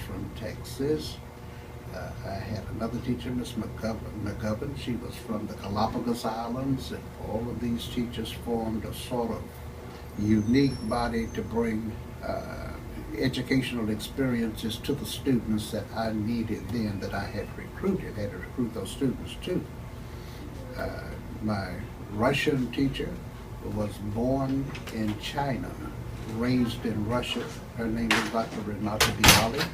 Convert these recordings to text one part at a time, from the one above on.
from Texas. I had another teacher, Miss McGovern. She was from the Galapagos Islands, and all of these teachers formed a sort of unique body to bring educational experiences to the students that I needed then, that I had to recruit those students too. My Russian teacher was born in China, raised in Russia. Her name is Dr. Renata Bialy.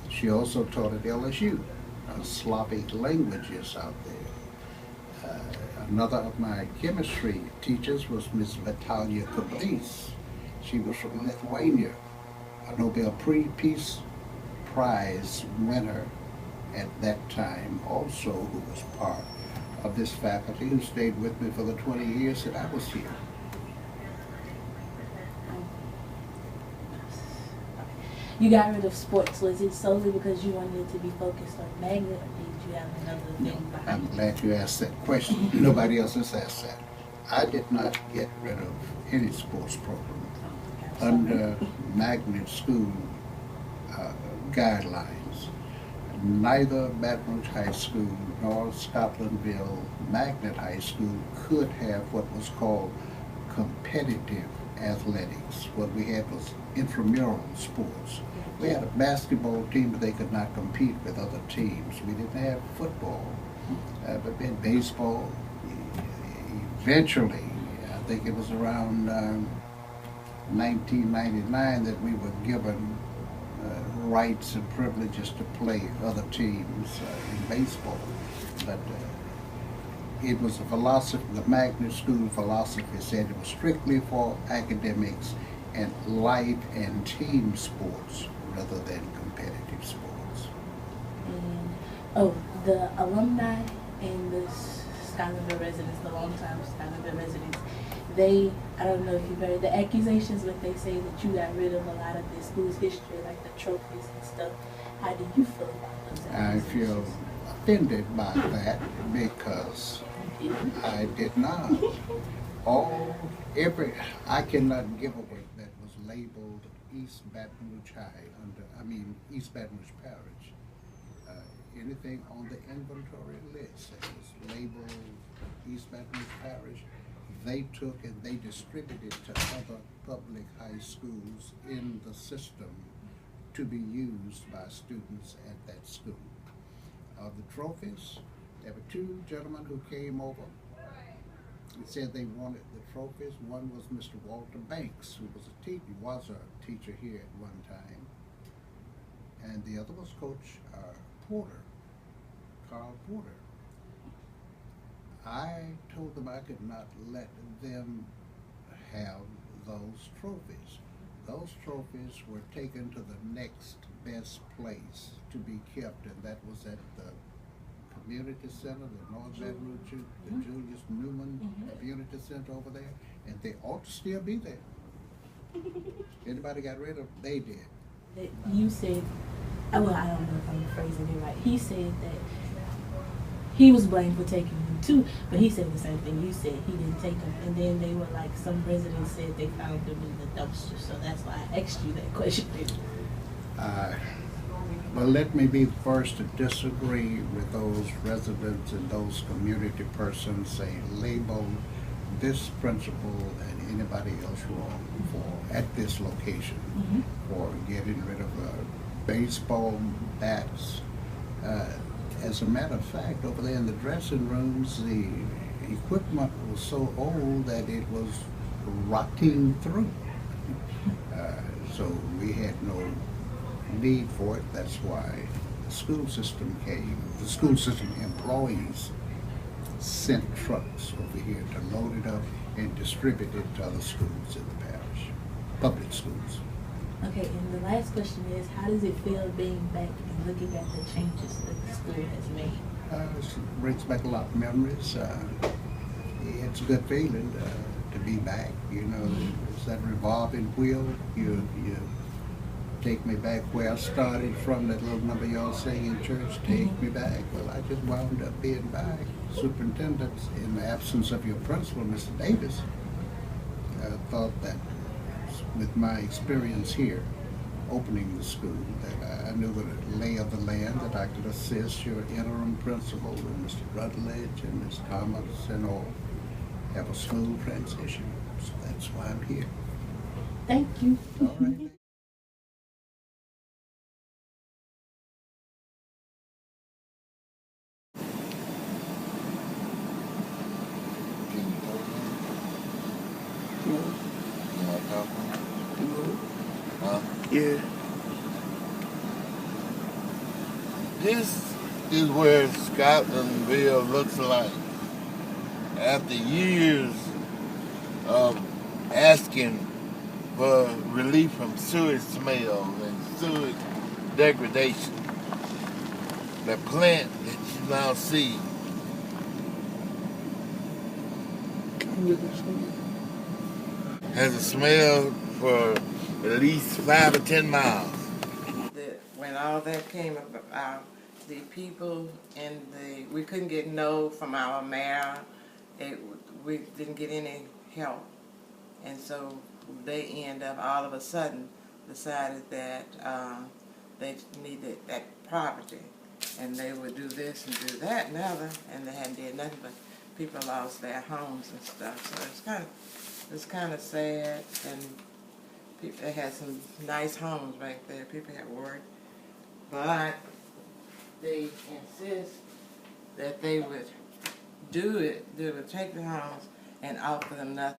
She also taught at LSU, Slavic languages out there. Another of my chemistry teachers was Miss Vitalia Kablis. She was from Lithuania, a Nobel Peace Prize winner at that time, also who was part of this faculty, who stayed with me for the 20 years that I was here. You got rid of sports. Was it solely because you wanted it to be focused on magnet, or did you have another thing behind I'm it? glad you asked that question. Nobody else has asked that. I did not get rid of any sports program under magnet school guidelines. Neither Baton Rouge High School nor Scotlandville Magnet High School could have what was called competitive athletics. What we had was intramural sports. We had a basketball team, but they could not compete with other teams. We didn't have football, but we had baseball. Eventually, I think it was around 1999 that we were given rights and privileges to play other teams in baseball. But it was a philosophy, the magnet school philosophy said it was strictly for academics and light and team sports rather than competitive sports. And the alumni and the Scotlandville residents, the longtime Scotlandville residents, I don't know if you've heard the accusations, but they say that you got rid of a lot of the school's history, like the trophies and stuff. How do you feel about those accusations? I feel offended by that because I did not. I cannot give away that was labeled East Baton Rouge High East Baton Rouge Parish. Anything on the inventory list that was labeled East Baton Rouge Parish, they took and they distributed to other public high schools in the system to be used by students at that school. The trophies, there were two gentlemen who came over and said they wanted the trophies. One was Mr. Walter Banks, who was a teacher here at one time, and the other was Coach Porter, Carl Porter. I told them I could not let them have those trophies. Those trophies were taken to the next best place to be kept, and that was at the community center, the North Baton Rouge, the Julius Newman Community Center over there, and they ought to still be there. Anybody got rid of them? They did. You said, well, I don't know if I'm phrasing it right. He said that he was blamed for taking them too, but he said the same thing you said. He didn't take them, and then they were like, some residents said they found them in the dumpster, so that's why I asked you that question. Well, let me be the first to disagree with those residents and those community persons saying label this principal and anybody else wrong at this location for getting rid of baseball bats. As a matter of fact, over there in the dressing rooms, the equipment was so old that it was rotting through. So we had no need for it. That's why the school system came. The school system employees sent trucks over here to load it up and distribute it to other schools in the parish, public schools. Okay, and the last question is, how does it feel being back and looking at the changes that the school has made? It brings back a lot of memories. It's a good feeling to be back. You know, it's that revolving wheel. You take me back where I started from, that little number y'all sing in church, take me back. Well, I just wound up being back. Superintendent, in the absence of your principal, Mr. Davis, thought that with my experience here, opening the school, that I knew the lay of the land, that I could assist your interim principal and Mr. Rutledge and Ms. Thomas and all have a smooth transition. So that's why I'm here. Thank you. All right. Can you talk now? You want to talk now? Huh? Yeah. This is where Scotlandville looks like after years of asking for relief from sewage smell and sewage degradation. The plant that you now see has a smell for at least 5 or 10 miles. When all that came about, the people we couldn't get no from our mayor. We didn't get any help, and so they end up all of a sudden decided that they needed that property, and they would do this and do that and the other, and they hadn't did nothing but people lost their homes and stuff. So it's kind of sad, and they had some nice homes back there. People had work, but they insist that they would do it. They would take the homes and offer them nothing.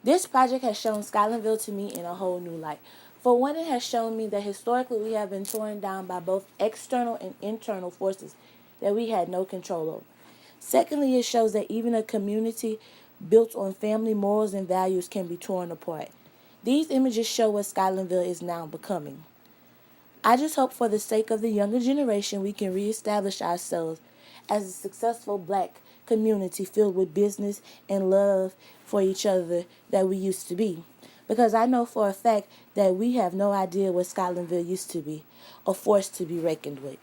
This project has shown Scotlandville to me in a whole new light. For one, it has shown me that historically we have been torn down by both external and internal forces that we had no control over. Secondly, it shows that even a community built on family morals and values can be torn apart. These images show what Scotlandville is now becoming. I just hope for the sake of the younger generation we can reestablish ourselves as a successful black community filled with business and love for each other that we used to be. Because I know for a fact that we have no idea what Scotlandville used to be, a force to be reckoned with.